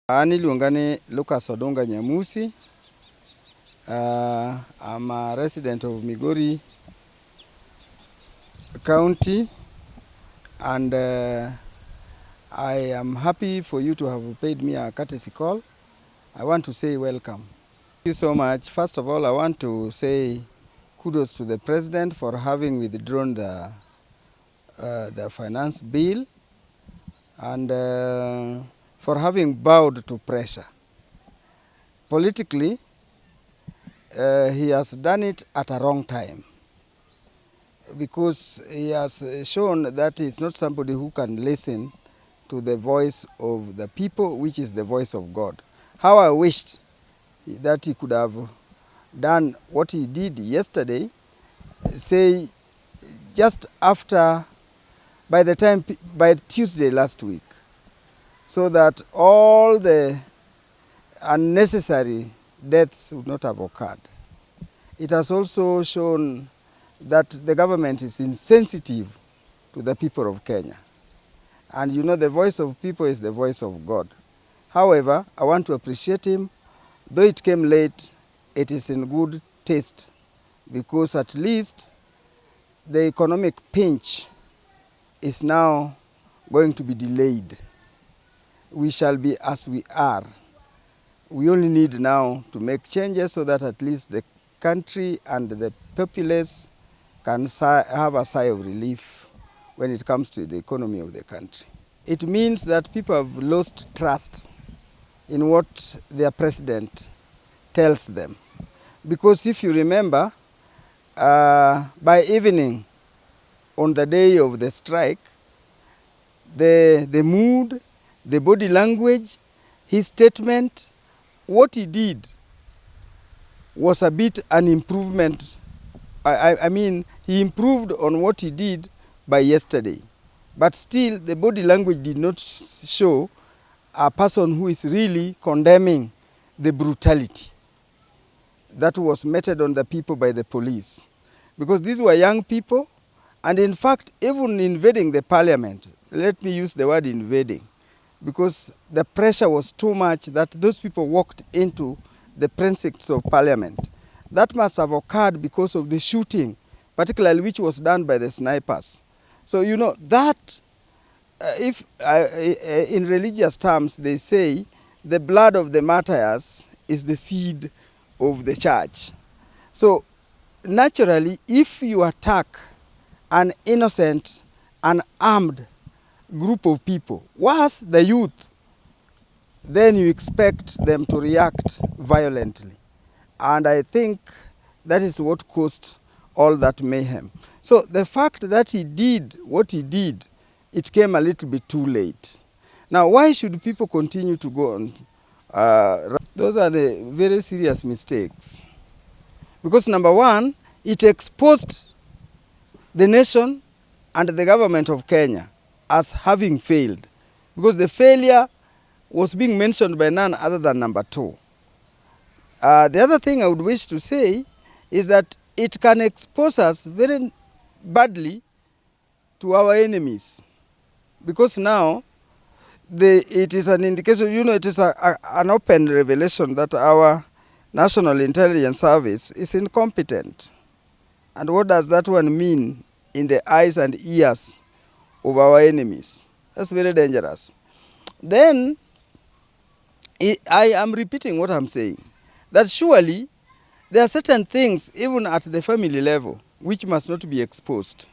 Ani Luangani Lucas Odonga Nyamusi. I'm a resident of Migori County, and I am happy for you to have paid me a courtesy call. I want to say welcome. Thank you so much. First of all, I want to say kudos to the President for having withdrawn the finance bill and for having bowed to pressure. Politically, he has done it at a wrong time, because he has shown that he's not somebody who can listen to the voice of the people, which is the voice of God. How I wished that he could have done what he did yesterday, say just after, by Tuesday last week, so that all the unnecessary deaths would not have occurred. It has also shown that the government is insensitive to the people of Kenya. And you know, the voice of people is the voice of God. However, I want to appreciate him. Though it came late, it is in good taste, because at least the economic pinch is now going to be delayed. We shall be as we are. We only need now to make changes so that at least the country and the populace can have a sigh of relief when it comes to the economy of the country. It means that people have lost trust in what their president tells them. Because if you remember, by evening on the day of the strike, the mood, the body language, his statement, what he did was a bit an improvement. I mean, he improved on what he did by yesterday. But still, the body language did not show a person who is really condemning the brutality that was meted on the people by the police. Because these were young people, and in fact, even invading the parliament, let me use the word invading, because the pressure was too much that those people walked into the precincts of parliament. That must have occurred because of the shooting, particularly which was done by the snipers. So, you know, that, in religious terms, they say the blood of the martyrs is the seed of the church. So, naturally, if you attack an innocent, unarmed group of people, worse the youth, then you expect them to react violently. And I think that is what caused all that mayhem. So the fact that he did what he did, it came a little bit too late. Now, why should people continue to go on? Those are the very serious mistakes. Because number one, it exposed the nation and the government of Kenya as having failed. Because the failure was being mentioned by none other than number two. The other thing I would wish to say is that it can expose us very badly to our enemies. Because now, it is an indication, you know, it is an open revelation that our National Intelligence Service is incompetent. And what does that one mean in the eyes and ears of our enemies? That's very dangerous. Then, I am repeating what I'm saying, that surely there are certain things, even at the family level, which must not be exposed.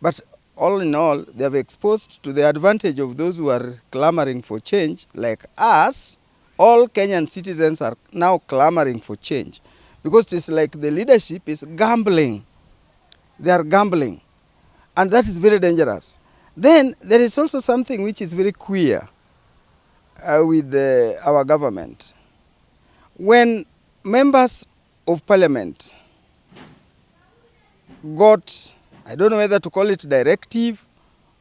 But all in all, they have exposed to the advantage of those who are clamoring for change, like us. All Kenyan citizens are now clamoring for change, because it's like the leadership is gambling. They are gambling, and that is very dangerous. Then there is also something which is very queer with our government. When members of parliament got, I don't know whether to call it directive,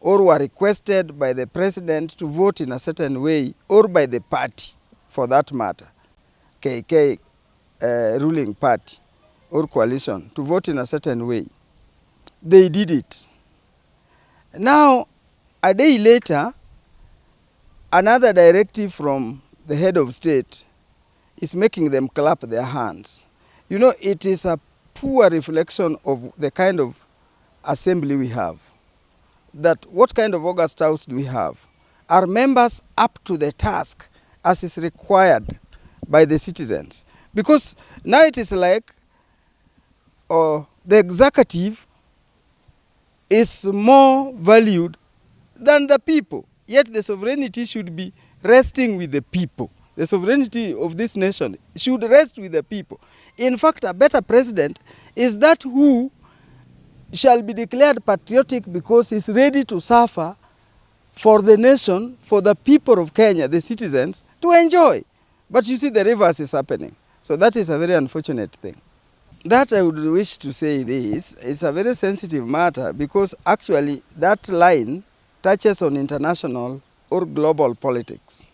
or were requested by the president to vote in a certain way, or by the party, for that matter, KK ruling party or coalition, to vote in a certain way, they did it. Now, a day later, another directive from the head of state is making them clap their hands. You know, it is a poor reflection of the kind of assembly we have. That what kind of august house do we have? Are members up to the task as is required by the citizens? Because now it is like the executive is more valued than the people. Yet the sovereignty should be resting with the people. The sovereignty of this nation should rest with the people. In fact, a better president is that who shall be declared patriotic because he's ready to suffer for the nation, for the people of Kenya, the citizens, to enjoy. But you see, the reverse is happening. So that is a very unfortunate thing. That I would wish to say this is a very sensitive matter because actually that line touches on international or global politics.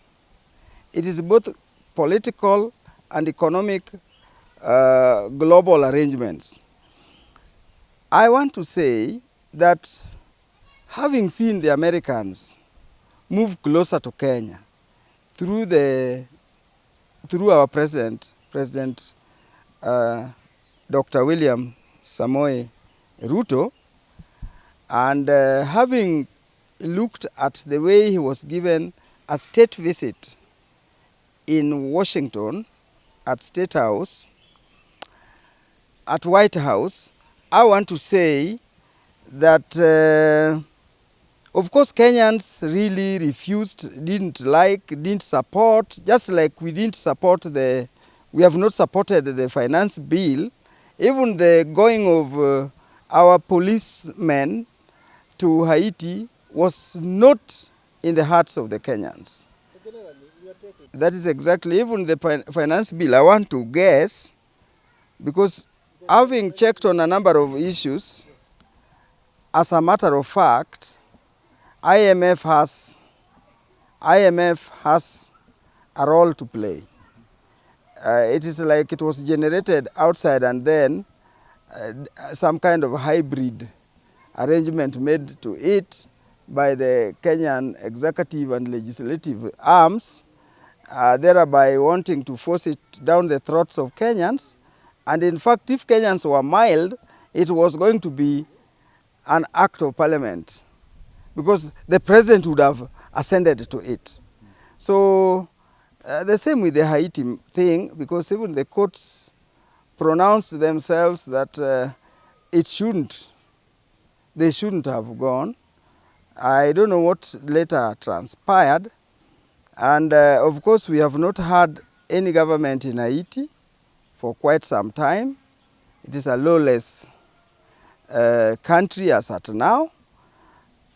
It is both political and economic global arrangements. I want to say that having seen the Americans move closer to Kenya through our President Dr. William Samoei Ruto, and having looked at the way he was given a state visit in Washington, at State House, at White House, I want to say that of course Kenyans really refused, didn't support, just like we didn't support we have not supported the finance bill. Even the going of our policemen to Haiti was not in the hearts of the Kenyans. That is exactly, even the finance bill, I want to guess, because having checked on a number of issues, as a matter of fact, IMF has a role to play. It is like it was generated outside and then some kind of hybrid arrangement made to it by the Kenyan executive and legislative arms, thereby wanting to force it down the throats of Kenyans. And in fact, if Kenyans were mild, it was going to be an act of parliament because the president would have ascended to it. So the same with the Haiti thing, because even the courts pronounced themselves that they shouldn't have gone. I don't know what later transpired. And of course, we have not had any government in Haiti for quite some time. It is a lawless country as at now.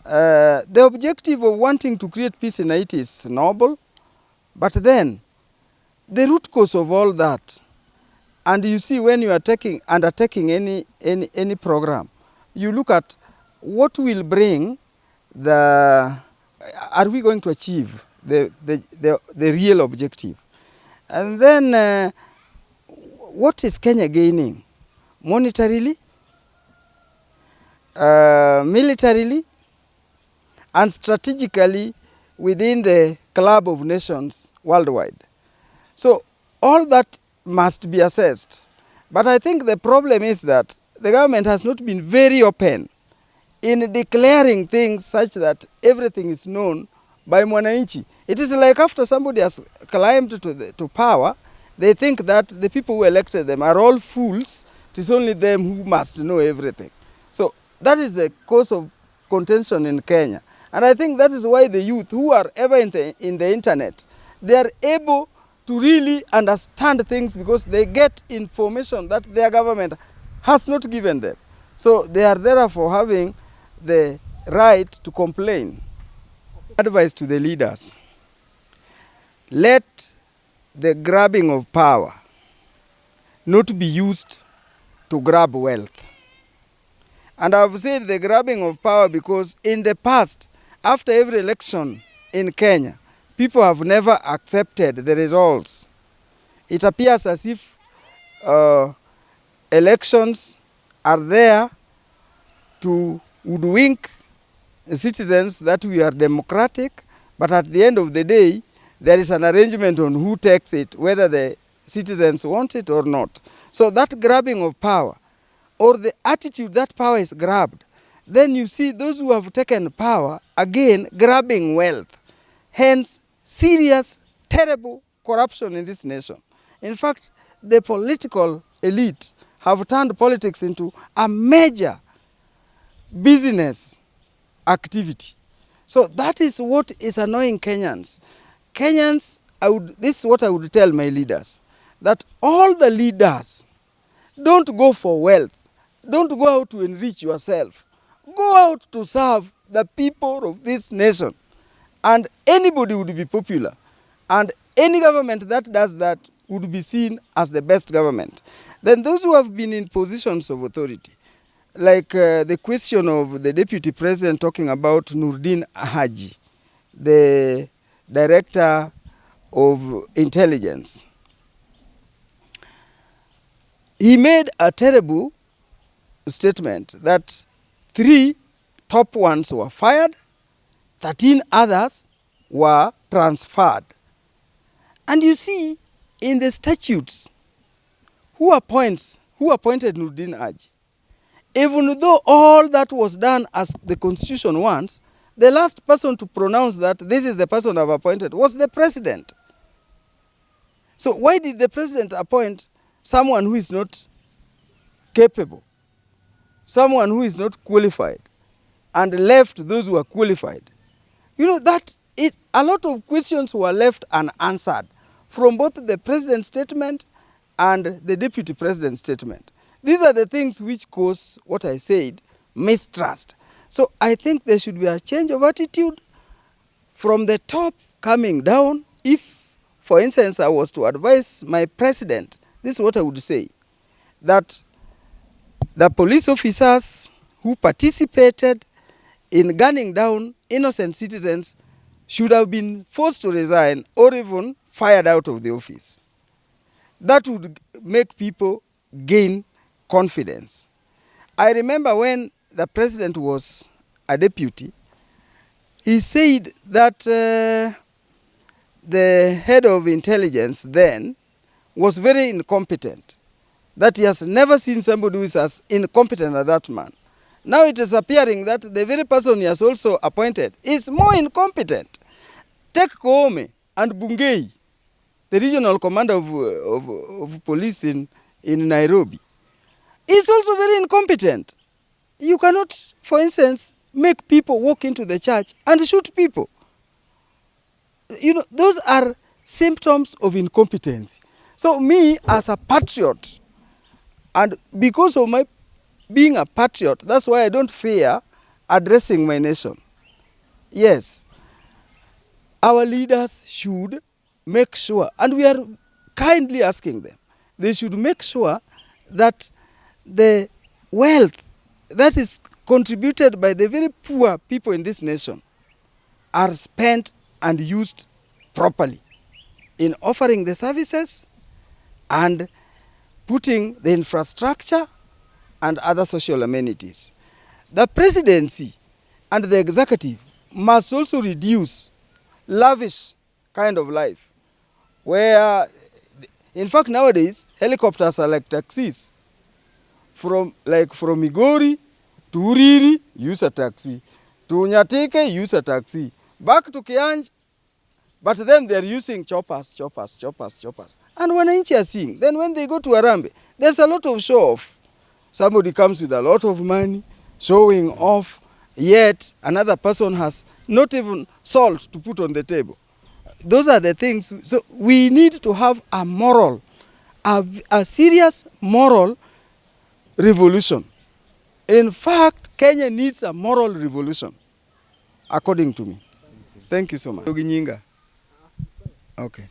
The objective of wanting to create peace in Haiti is noble, but then the root cause of all that, and you see when you are undertaking any program, you look at what will bring are we going to achieve the real objective? And then what is Kenya gaining? Monetarily, militarily, and strategically within the club of nations worldwide. So all that must be assessed. But I think the problem is that the government has not been very open in declaring things such that everything is known by mwananchi. It is like after somebody has climbed to power, they think that the people who elected them are all fools. It is only them who must know everything. So that is the cause of contention in Kenya. And I think that is why the youth who are ever in the internet, they are able to really understand things because they get information that their government has not given them. So they are therefore having the right to complain. Advice to the leaders: let the grabbing of power not be used to grab wealth. And I've said the grabbing of power because in the past, after every election in Kenya, people have never accepted the results. It appears as if elections are there to hoodwink citizens that we are democratic, but at the end of the day, there is an arrangement on who takes it, whether the citizens want it or not. So that grabbing of power, or the attitude that power is grabbed, then you see those who have taken power, again, grabbing wealth. Hence, serious, terrible corruption in this nation. In fact, the political elite have turned politics into a major business activity. So that is what is annoying Kenyans. Kenyans, this is what I would tell my leaders, that all the leaders, don't go for wealth. Don't go out to enrich yourself. Go out to serve the people of this nation. And anybody would be popular. And any government that does that would be seen as the best government. Then those who have been in positions of authority, like the question of the deputy president talking about Nurdin Haji, the director of intelligence. He made a terrible statement that 3 top ones were fired, 13 others were transferred. And you see, in the statutes, who appointed Nurdin Haji? Even though all that was done as the Constitution wants, the last person to pronounce that this is the person I've appointed was the president. So why did the president appoint someone who is not capable, someone who is not qualified, and left those who are qualified? You know, that a lot of questions were left unanswered from both the president's statement and the deputy president's statement. These are the things which cause what I said, mistrust. So I think there should be a change of attitude from the top coming down. If, for instance, I was to advise my president, this is what I would say, that the police officers who participated in gunning down innocent citizens should have been forced to resign or even fired out of the office. That would make people gain confidence. I remember when the president was a deputy, he said that the head of intelligence then was very incompetent, that he has never seen somebody who is as incompetent as that man. Now it is appearing that the very person he has also appointed is more incompetent. Take Koome and Bungei, the regional commander of police in Nairobi. Is also very incompetent. You cannot, for instance, make people walk into the church and shoot people. You know, those are symptoms of incompetence. So me, as a patriot, and because of my being a patriot, that's why I don't fear addressing my nation. Yes, our leaders should make sure, and we are kindly asking them, they should make sure that the wealth that is contributed by the very poor people in this nation are spent and used properly in offering the services and putting the infrastructure and other social amenities. The presidency and the executive must also reduce lavish kind of life, where, in fact, nowadays, helicopters are like taxis. From Migori to Uriri, use a taxi. To Nyatike, use a taxi. Back to Kianj, but then they're using choppers. And wananchi are seeing. Then when they go to Arambe, there's a lot of show off. Somebody comes with a lot of money, showing off, yet another person has not even salt to put on the table. Those are the things. So we need to have a moral, a serious moral revolution. In fact, Kenya needs a moral revolution, according to me. Thank you so much. Okay.